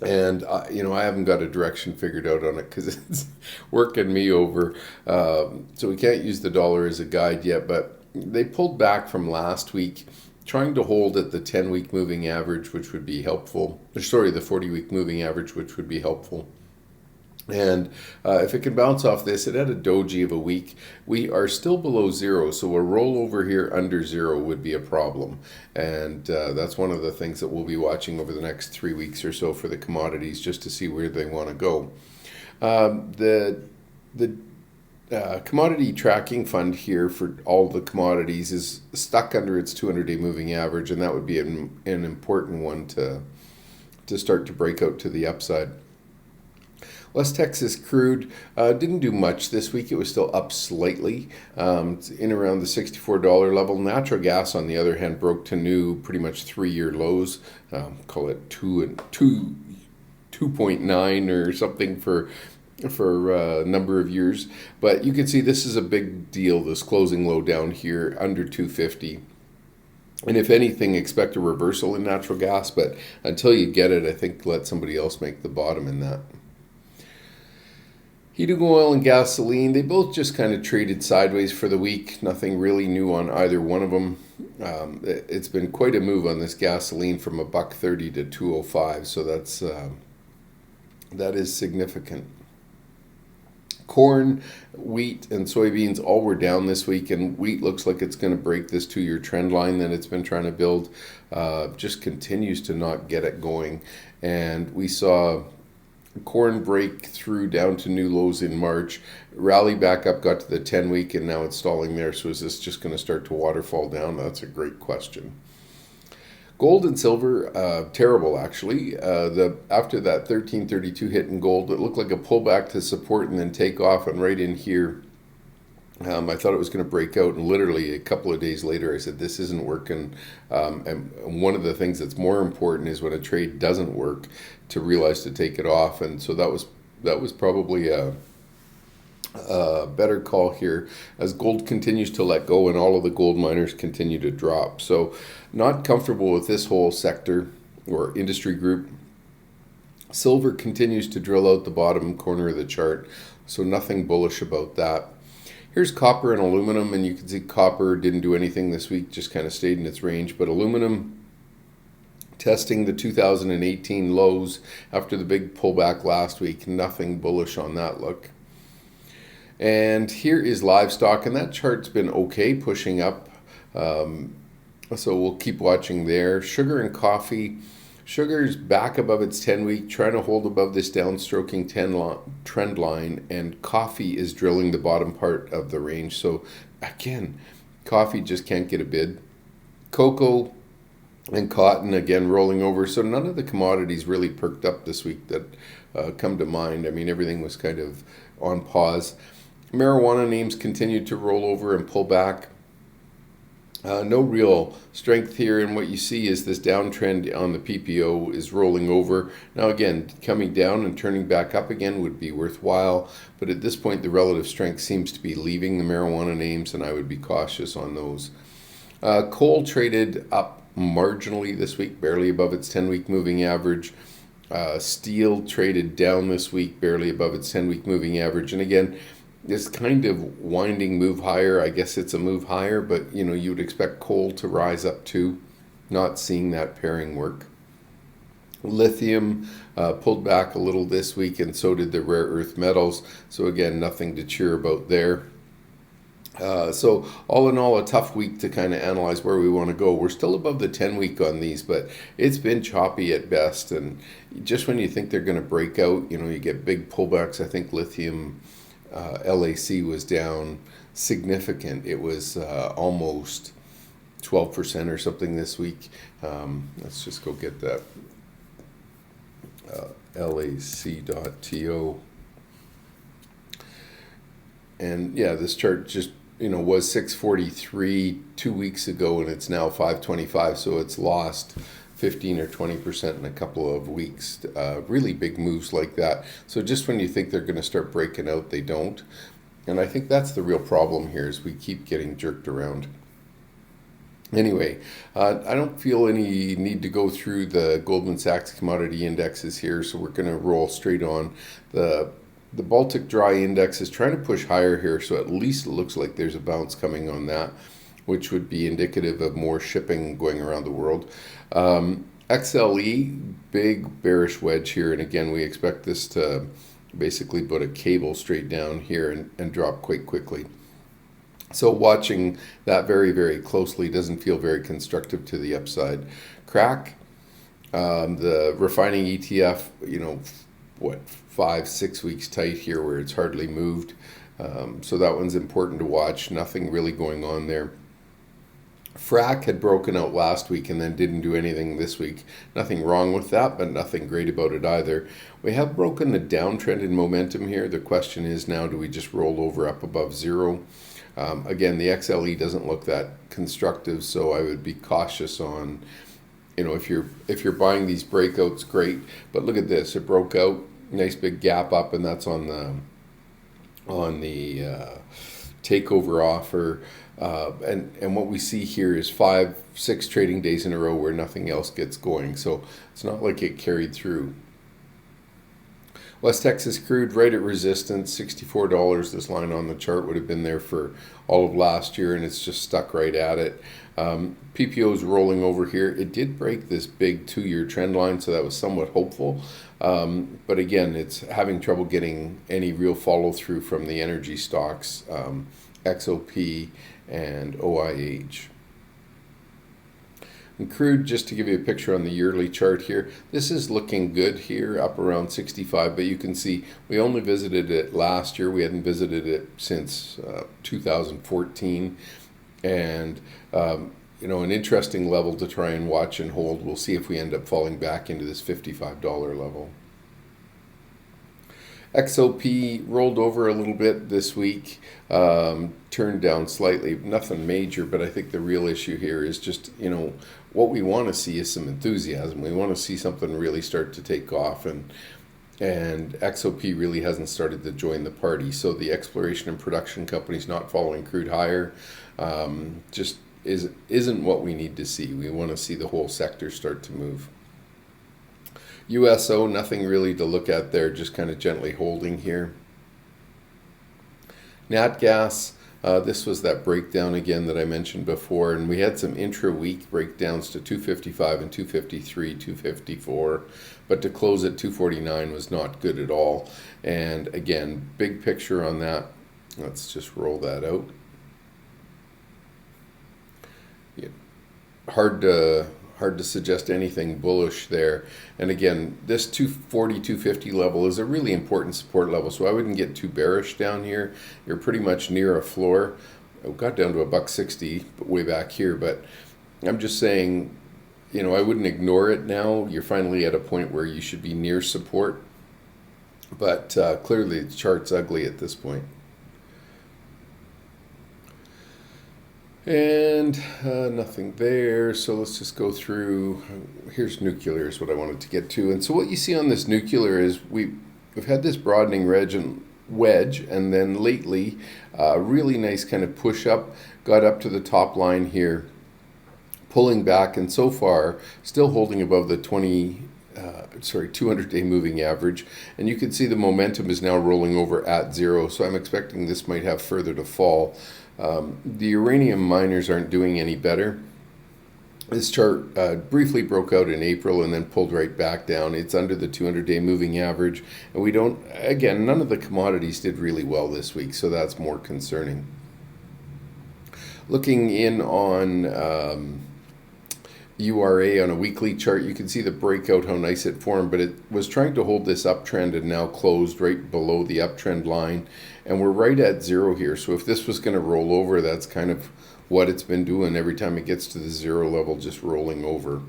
And, I haven't got a direction figured out on it because it's working me over. So we can't use the dollar as a guide yet, but they pulled back from last week, trying to hold at the 10-week moving average, which would be helpful. Sorry, the 40-week moving average, which would be helpful. And if it can bounce off this, it had a doji of a week. We are still below zero, so a rollover here under zero would be a problem. And that's one of the things that we'll be watching over the next 3 weeks or so for the commodities, just to see where they want to go. The commodity tracking fund here for all the commodities is stuck under its 200-day moving average, and that would be an important one to start to break out to the upside. West Texas crude didn't do much this week. It was still up slightly, in around the $64 level. Natural gas, on the other hand, broke to new pretty much 3-year lows. Call it 2.9 or something for a number of years. But you can see this is a big deal, this closing low down here under 250. And if anything, expect a reversal in natural gas. But until you get it, I think let somebody else make the bottom in that. Heating oil and gasoline, they both just kind of traded sideways for the week. Nothing really new on either one of them. It's been quite a move on this gasoline from $1.30 to $2.05, so that is significant. Corn, wheat, and soybeans all were down this week, and wheat looks like it's going to break this 2-year trend line that it's been trying to build. Just continues to not get it going, and we saw corn break through down to new lows in March, rally back up, got to the 10-week, and now it's stalling there. So is this just going to start to waterfall down? That's a great question. Gold and silver, terrible actually. After that 1332 hit in gold, it looked like a pullback to support and then take off, and right in here, I thought it was going to break out, and literally a couple of days later I said this isn't working. And one of the things that's more important is when a trade doesn't work, to realize to take it off. And so that was probably a better call here as gold continues to let go and all of the gold miners continue to drop. So not comfortable with this whole sector or industry group. Silver continues to drill out the bottom corner of the chart, so nothing bullish about that. Here's copper and aluminum, and you can see copper didn't do anything this week, just kind of stayed in its range. But aluminum testing the 2018 lows after the big pullback last week, nothing bullish on that look. And here is livestock, and that chart's been okay, pushing up. So we'll keep watching there. Sugar and coffee. Sugar's back above its 10-week, trying to hold above this downstroking trend line, and coffee is drilling the bottom part of the range. So again, coffee just can't get a bid. Cocoa and cotton, again, rolling over. So none of the commodities really perked up this week that come to mind. I mean, everything was kind of on pause. Marijuana names continued to roll over and pull back. No real strength here, and what you see is this downtrend on the PPO is rolling over. Now again, coming down and turning back up again would be worthwhile, but at this point the relative strength seems to be leaving the marijuana names, and I would be cautious on those. Coal traded up marginally this week, barely above its 10-week moving average. Steel traded down this week, barely above its 10-week moving average. And again, this kind of winding move higher, I guess it's a move higher, but you would expect coal to rise up too. Not seeing that pairing work. Lithium pulled back a little this week, and so did the rare earth metals. So again, nothing to cheer about there. So all in all, a tough week to kind of analyze where we want to go. We're still above the 10-week on these, but it's been choppy at best. And just when you think they're going to break out, you get big pullbacks. I think lithium LAC was down significant. It was almost 12% or something this week. Let's just go get that. LAC.to. And yeah, this chart just was 643 2 weeks ago, and it's now 525. So it's lost 15 or 20% in a couple of weeks. Really big moves like that. So just when you think they're going to start breaking out, they don't. And I think that's the real problem here, is we keep getting jerked around. Anyway, I don't feel any need to go through the Goldman Sachs commodity indexes here, so we're going to roll straight on. The Baltic Dry Index is trying to push higher here, so at least it looks like there's a bounce coming on that, which would be indicative of more shipping going around the world. XLE, big bearish wedge here, and again, we expect this to basically put a cable straight down here and drop quite quickly. So watching that very, very closely doesn't feel very constructive to the upside. Crack, the refining ETF, 5-6 weeks tight here where it's hardly moved. So that one's important to watch. Nothing really going on there. Frac had broken out last week and then didn't do anything this week. Nothing wrong with that, but nothing great about it either. We have broken the downtrend in momentum here. The question is now, do we just roll over up above zero? Again, the XLE doesn't look that constructive, so I would be cautious on, if you're buying these breakouts, great. But look at this, it broke out, nice big gap up, and that's on the takeover offer. And what we see here is 5-6 trading days in a row where nothing else gets going. So it's not like it carried through. West Texas crude right at resistance, $64. This line on the chart would have been there for all of last year, and it's just stuck right at it. PPO is rolling over here. It did break this big 2-year trend line, so that was somewhat hopeful. But again, it's having trouble getting any real follow through from the energy stocks, XOP and OIH. And crude, just to give you a picture on the yearly chart here, this is looking good here, up around 65, but you can see we only visited it last year. We hadn't visited it since 2014. And, an interesting level to try and watch and hold. We'll see if we end up falling back into this $55 level. XOP rolled over a little bit this week, turned down slightly, nothing major, but I think the real issue here is just, what we want to see is some enthusiasm. We want to see something really start to take off, and XOP really hasn't started to join the party. So the exploration and production companies not following crude higher just isn't what we need to see. We want to see the whole sector start to move. USO, nothing really to look at there, just kind of gently holding here. Nat gas, this was that breakdown again that I mentioned before, and we had some intra-week breakdowns to 255 and 253, 254, but to close at 249 was not good at all. And again, big picture on that. Let's just roll that out. Yeah. Hard to suggest anything bullish there. And again, this 240, 250 level is a really important support level, so I wouldn't get too bearish down here. You're pretty much near a floor. I got down to $1.60 way back here, but I'm just saying, I wouldn't ignore it now. You're finally at a point where you should be near support, but clearly the chart's ugly at this point. And nothing there, so let's just go through. Here's nuclear is what I wanted to get to. And so what you see on this nuclear is we've had this broadening wedge, and then lately a really nice kind of push up, got up to the top line here, pulling back, and so far still holding above the 20 200-day moving average, and you can see the momentum is now rolling over at zero, so I'm expecting this might have further to fall. The uranium miners aren't doing any better. This chart briefly broke out in April and then pulled right back down. It's under the 200-day moving average, and none of the commodities did really well this week, so that's more concerning. Looking in on URA on a weekly chart, you can see the breakout, how nice it formed, but it was trying to hold this uptrend and now closed right below the uptrend line, and we're right at zero here. So if this was going to roll over, that's kind of what it's been doing every time it gets to the zero level, just rolling over.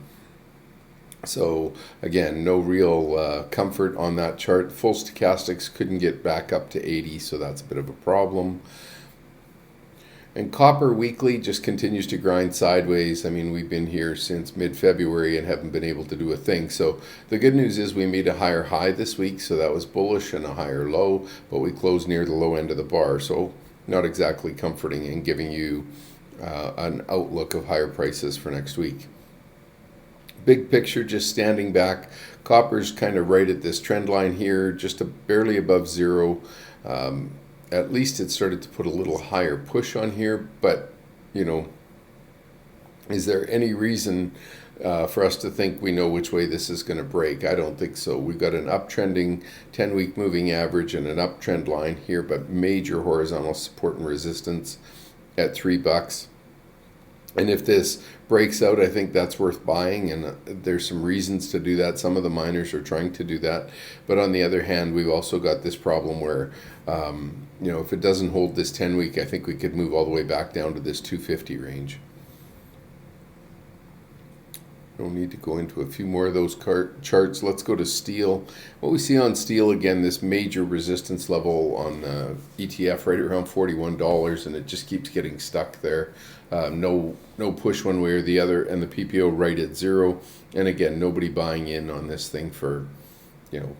So again, no real comfort on that chart. Full stochastics couldn't get back up to 80, so that's a bit of a problem. And copper weekly just continues to grind sideways. I mean, we've been here since mid-February and haven't been able to do a thing. So the good news is we made a higher high this week, so that was bullish, and a higher low, but we closed near the low end of the bar. So not exactly comforting and giving you an outlook of higher prices for next week. Big picture, just standing back. Copper's kind of right at this trend line here, just barely above zero. At least it started to put a little higher push on here, but, is there any reason for us to think we know which way this is going to break? I don't think so. We've got an uptrending 10-week moving average and an uptrend line here, but major horizontal support and resistance at $3. And if this breaks out, I think that's worth buying, and there's some reasons to do that. Some of the miners are trying to do that, but on the other hand, we've also got this problem where, if it doesn't hold this 10-week, I think we could move all the way back down to this 250 range. Don't need to go into a few more of those charts. Let's go to steel. What we see on steel, again, this major resistance level on ETF right around $41, and it just keeps getting stuck there. No push one way or the other, and the PPO right at zero. And again, nobody buying in on this thing for,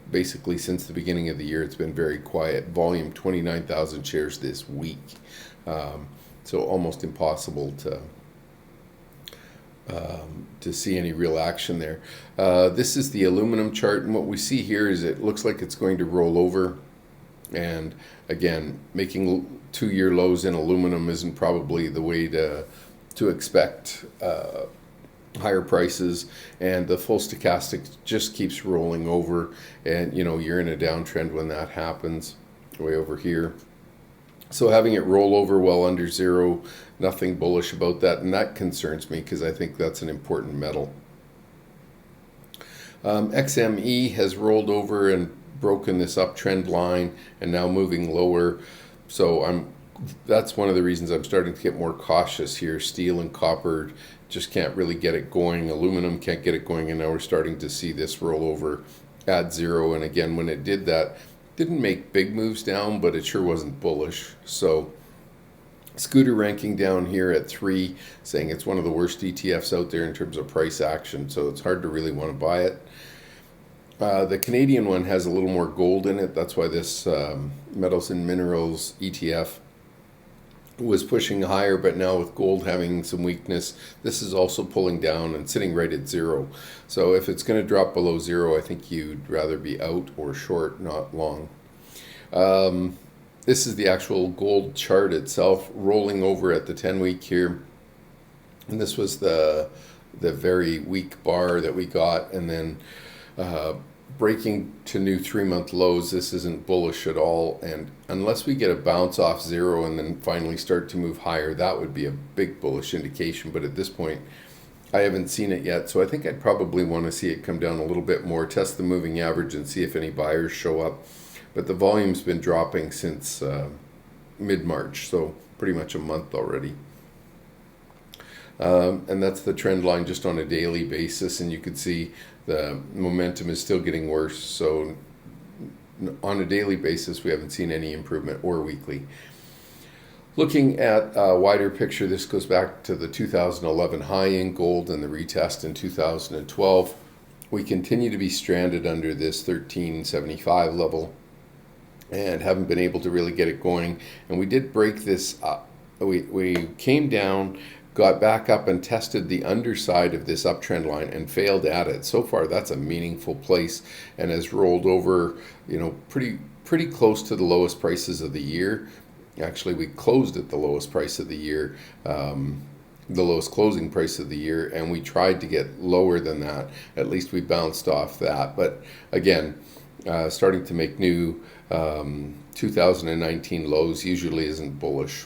basically since the beginning of the year. It's been very quiet. Volume 29,000 shares this week. So almost impossible to see any real action there. This is the aluminum chart, and what we see here is it looks like it's going to roll over. And again, making 2-year lows in aluminum isn't probably the way to expect higher prices, and the full stochastic just keeps rolling over, and you're in a downtrend when that happens, way over here. So having it roll over well under zero, nothing bullish about that, and that concerns me because I think that's an important metal. XME has rolled over and broken this uptrend line and now moving lower. So that's one of the reasons I'm starting to get more cautious here. Steel and copper just can't really get it going. Aluminum can't get it going, and now we're starting to see this roll over at zero. And again, when it did that, didn't make big moves down, but it sure wasn't bullish. So Scooter ranking down here at 3, saying it's one of the worst ETFs out there in terms of price action, so it's hard to really want to buy it. The Canadian one has a little more gold in it. That's why this Metals and Minerals ETF was pushing higher, but now with gold having some weakness, this is also pulling down and sitting right at zero. So if it's going to drop below zero, I think you'd rather be out or short, not long. This is the actual gold chart itself, rolling over at the 10-week here. And this was the very weak bar that we got, and then breaking to new 3-month lows. This isn't bullish at all, and unless we get a bounce off zero and then finally start to move higher, that would be a big bullish indication. But at this point, I haven't seen it yet, so I think I'd probably want to see it come down a little bit more, test the moving average and see if any buyers show up. But the volume's been dropping since mid-March, so pretty much a month already. And that's the trend line just on a daily basis, and you can see the momentum is still getting worse. So on a daily basis, we haven't seen any improvement, or weekly. Looking at a wider picture, this goes back to the 2011 high in gold and the retest in 2012. We continue to be stranded under this 1375 level and haven't been able to really get it going. And we did break this up. We came down, got back up and tested the underside of this uptrend line and failed at it. So far, that's a meaningful place and has rolled over, pretty close to the lowest prices of the year. Actually, we closed at the lowest price of the year, the lowest closing price of the year, and we tried to get lower than that. At least we bounced off that. But again, starting to make new 2019 lows usually isn't bullish.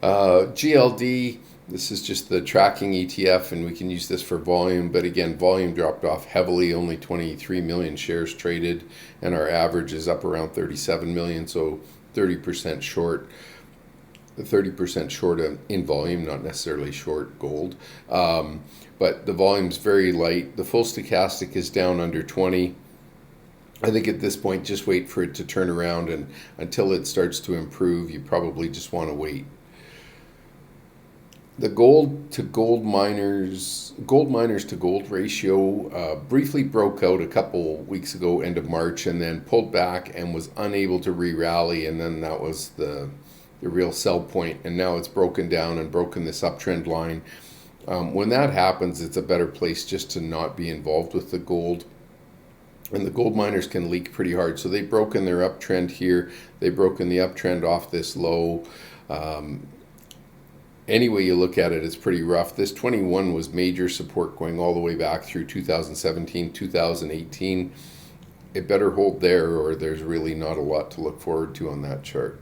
GLD, this is just the tracking ETF, and we can use this for volume, but again, volume dropped off heavily, only 23 million shares traded, and our average is up around 37 million, so 30% short. 30% short in volume, not necessarily short gold, but the volume's very light. The full stochastic is down under 20. I think at this point, just wait for it to turn around, and until it starts to improve, you probably just want to wait. The gold to gold miners to gold ratio briefly broke out a couple weeks ago, end of March, and then pulled back and was unable to re-rally, and then that was the real sell point, and now it's broken down and broken this uptrend line. When that happens, it's a better place just to not be involved with the gold. And the gold miners can leak pretty hard. So they've broken their uptrend here. They've broken the uptrend off this low. Any way you look at it, it's pretty rough. This 21 was major support going all the way back through 2017, 2018. It better hold there, or there's really not a lot to look forward to on that chart.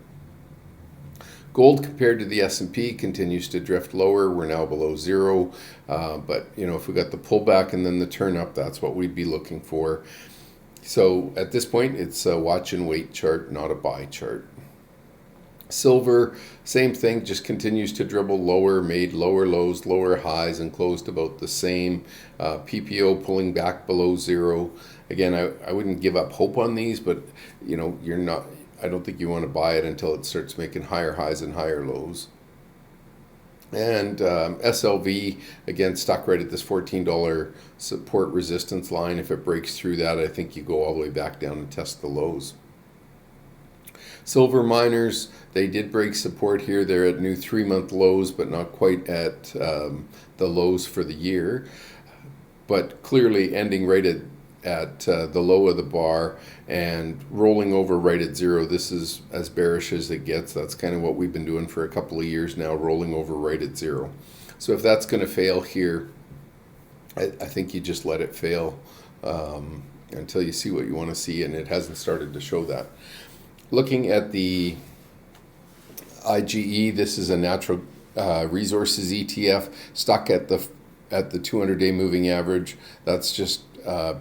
Gold compared to the S&P continues to drift lower. We're now below zero. But, if we got the pullback and then the turn up, that's what we'd be looking for. So at this point, it's a watch and wait chart, not a buy chart. Silver, same thing, just continues to dribble lower, made lower lows, lower highs, and closed about the same. PPO pulling back below zero. Again, I wouldn't give up hope on these, but you're not. I don't think you want to buy it until it starts making higher highs and higher lows. And SLV, again, stuck right at this $14 support resistance line. If it breaks through that, I think you go all the way back down and test the lows. Silver miners, they did break support here. They're at new 3-month lows, but not quite at the lows for the year. But clearly ending right at the low of the bar and rolling over right at zero. This is as bearish as it gets. That's kind of what we've been doing for a couple of years now, rolling over right at zero. So if that's going to fail here, I think you just let it fail until you see what you want to see, and it hasn't started to show that. Looking at the IGE, this is a natural resources ETF stuck at the 200-day moving average. That's just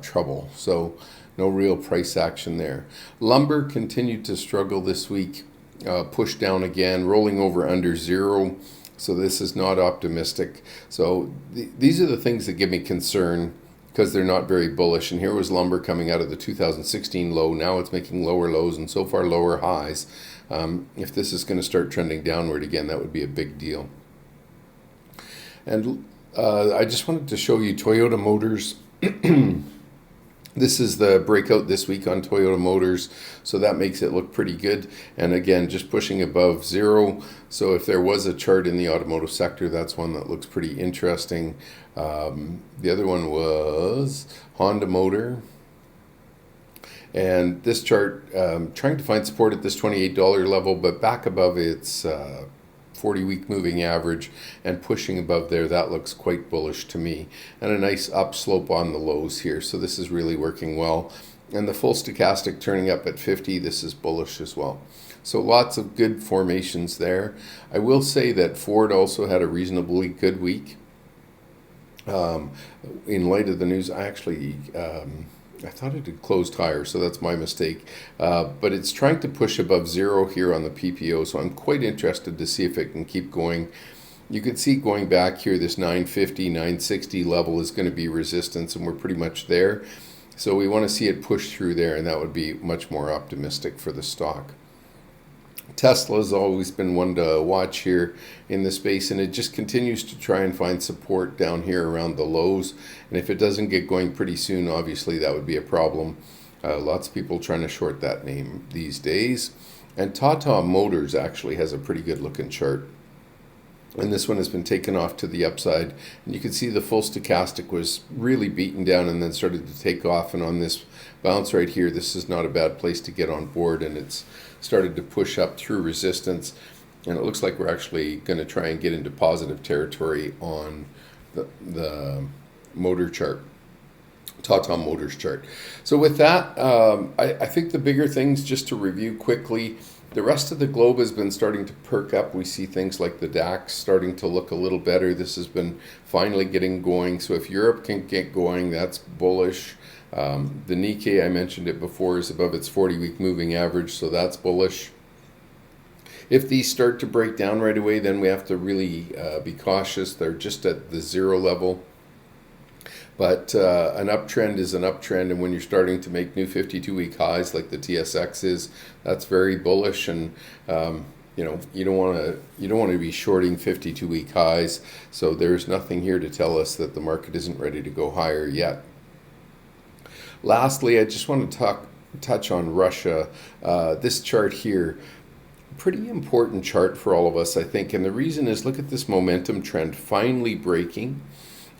trouble. So no real price action there. Lumber continued to struggle this week, pushed down again, rolling over under zero. So this is not optimistic. So these are the things that give me concern because they're not very bullish. And here was lumber coming out of the 2016 low. Now it's making lower lows and so far lower highs. If this is going to start trending downward again, that would be a big deal. And I just wanted to show you Toyota Motors. This is the breakout this week on Toyota Motors, so that makes it look pretty good. And again, just pushing above zero. So if there was a chart in the automotive sector, that's one that looks pretty interesting. The other one was Honda Motor. And this chart, trying to find support at this $28 level, but back above its 40-week moving average and pushing above there, that looks quite bullish to me. And a nice upslope on the lows here, so this is really working well. And the full stochastic turning up at 50, this is bullish as well. So lots of good formations there. I will say that Ford also had a reasonably good week. In light of the news, I thought it had closed higher, so that's my mistake. But it's trying to push above zero here on the PPO, so I'm quite interested to see if it can keep going. You can see going back here, this 950, 960 level is going to be resistance, and we're pretty much there. So we want to see it push through there, and that would be much more optimistic for the stock. Tesla's always been one to watch here in the space, and it just continues to try and find support down here around the lows. And if it doesn't get going pretty soon, obviously that would be a problem. Lots of people trying to short that name these days. And Tata Motors actually has a pretty good looking chart. And this one has been taken off to the upside. And you can see the full stochastic was really beaten down and then started to take off. And on this bounce right here, this is not a bad place to get on board. And it's started to push up through resistance. And it looks like we're actually going to try and get into positive territory on the motor chart. Tata Motors chart. So with that, I think the bigger things, just to review quickly, the rest of the globe has been starting to perk up. We see things like the DAX starting to look a little better. This has been finally getting going. So if Europe can get going, that's bullish. The Nikkei, I mentioned it before, is above its 40-week moving average, so that's bullish. If these start to break down right away, then we have to really be cautious. They're just at the zero level. But an uptrend is an uptrend, and when you're starting to make new 52-week highs like the TSX is, that's very bullish. And you don't want to be shorting 52-week highs. So there's nothing here to tell us that the market isn't ready to go higher yet. Lastly, I just want to touch on Russia. This chart here, pretty important chart for all of us, I think. And the reason is, look at this momentum trend finally breaking.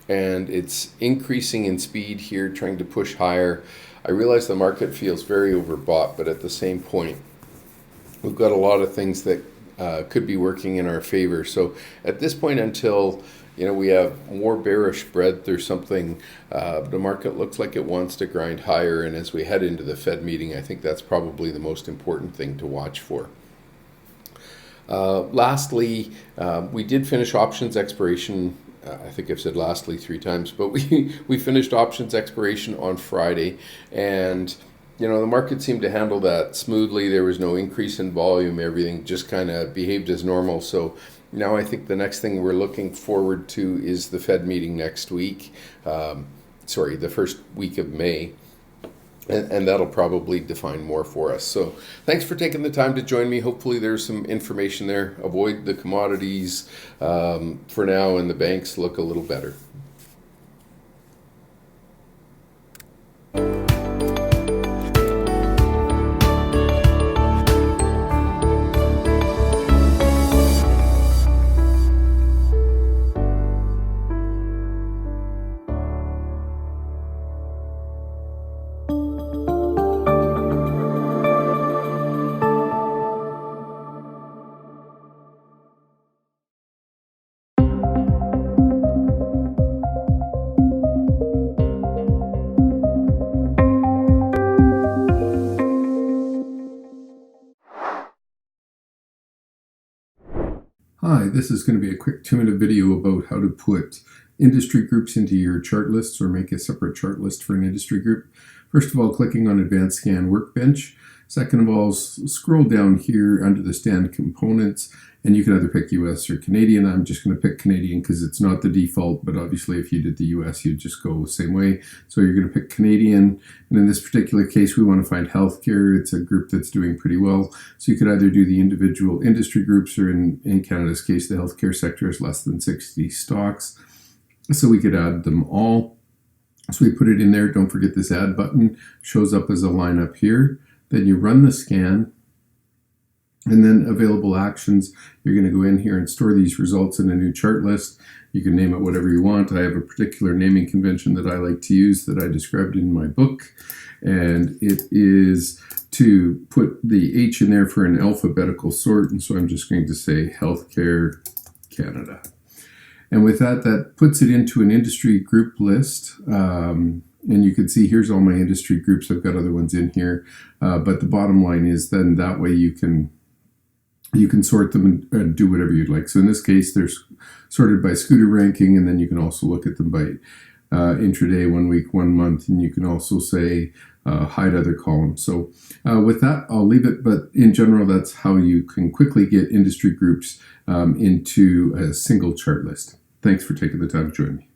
And it's increasing in speed here, trying to push higher. I realize the market feels very overbought, but at the same point, we've got a lot of things that could be working in our favor. So at this point, until we have more bearish breadth or something, the market looks like it wants to grind higher. And as we head into the Fed meeting, I think that's probably the most important thing to watch for. Lastly, we did finish options expiration. I think I've said lastly 3 times, but we finished options expiration on Friday, and the market seemed to handle that smoothly. There was no increase in volume. Everything just kind of behaved as normal. So now I think the next thing we're looking forward to is the Fed meeting next week. The first week of May. And that'll probably define more for us. So thanks for taking the time to join me. Hopefully there's some information there. Avoid the commodities for now, and the banks look a little better. Hi, this is going to be a quick 2-minute video about how to put industry groups into your chart lists or make a separate chart list for an industry group. First of all, clicking on Advanced Scan Workbench. Second of all, scroll down here under the stand components, and you can either pick US or Canadian. I'm just going to pick Canadian because it's not the default, but obviously if you did the US, you'd just go the same way. So you're going to pick Canadian, and in this particular case, we want to find healthcare. It's a group that's doing pretty well. So you could either do the individual industry groups, or in Canada's case, the healthcare sector is less than 60 stocks. So we could add them all. So we put it in there. Don't forget this add button shows up as a line up here. Then you run the scan, and then available actions. You're going to go in here and store these results in a new chart list. You can name it whatever you want. I have a particular naming convention that I like to use that I described in my book, and it is to put the H in there for an alphabetical sort, and so I'm just going to say Healthcare Canada. And with that, that puts it into an industry group list. And you can see here's all my industry groups. I've got other ones in here. But the bottom line is then that way you can sort them and do whatever you'd like. So in this case, they're sorted by scooter ranking, and then you can also look at them by intraday, 1 week, 1 month, and you can also say hide other columns. So with that, I'll leave it. But in general, that's how you can quickly get industry groups into a single chart list. Thanks for taking the time to join me.